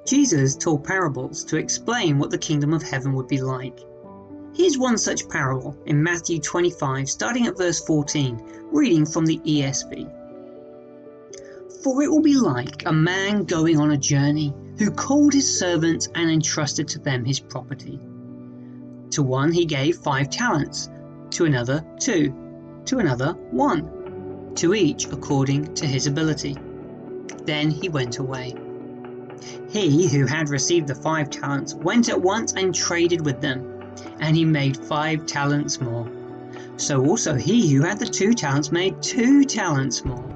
Jesus told parables to explain what the kingdom of heaven would be like. Here's one such parable in Matthew 25, starting at verse 14, reading from the ESV. For it will be like a man going on a journey, who called his servants and entrusted to them his property. To one he gave 5 talents, to another 2, to another 1, to each according to his ability. Then he went away. He who had received the 5 talents went at once and traded with them, and he made 5 talents more. So also he who had the 2 talents made 2 talents more.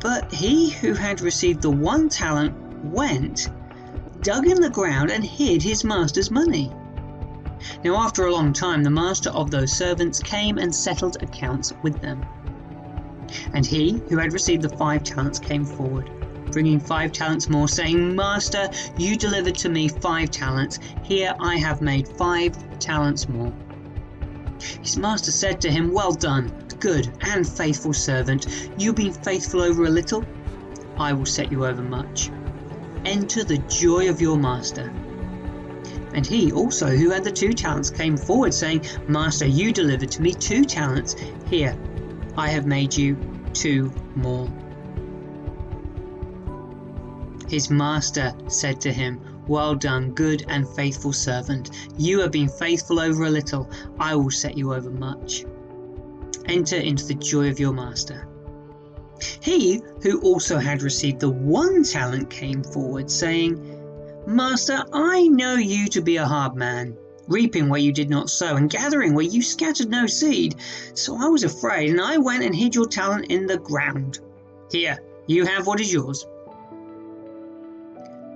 But he who had received the 1 talent went, dug in the ground, and hid his master's money. Now after a long time the master of those servants came and settled accounts with them. And he who had received the 5 talents came forward, bringing 5 talents more, saying, Master, you delivered to me 5 talents. Here I have made 5 talents more. His master said to him, Well done, good and faithful servant. You've been faithful over a little. I will set you over much. Enter the joy of your master. And he also who had the 2 talents came forward, saying, Master, you delivered to me 2 talents. Here I have made you 2 more. His master said to him, Well done, good and faithful servant. You have been faithful over a little. I will set you over much. Enter into the joy of your master. He who also had received the 1 talent came forward, saying, Master, I know you to be a hard man, reaping where you did not sow, and gathering where you scattered no seed. So I was afraid, and I went and hid your talent in the ground. Here, you have what is yours.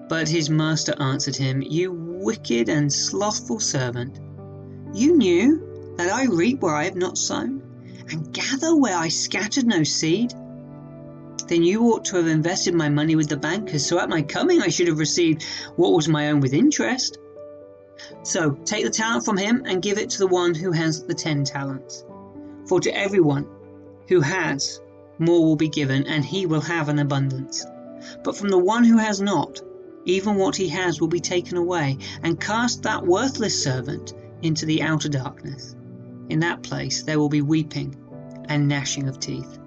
But his master answered him, You wicked and slothful servant, you knew that I reap where I have not sown, and gather where I scattered no seed. Then you ought to have invested my money with the bankers, so at my coming I should have received what was my own with interest. So take the talent from him and give it to the one who has the 10 talents. For to everyone who has, more will be given, and he will have an abundance. But from the one who has not, even what he has will be taken away. And cast that worthless servant into the outer darkness. In that place there will be weeping and gnashing of teeth.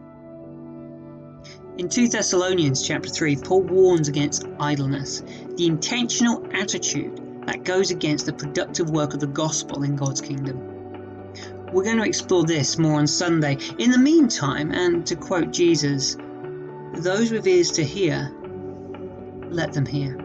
In 2 Thessalonians chapter 3, Paul warns against idleness, the intentional attitude that goes against the productive work of the gospel in God's kingdom. We're going to explore this more on Sunday. In the meantime, and to quote Jesus, those with ears to hear, let them hear.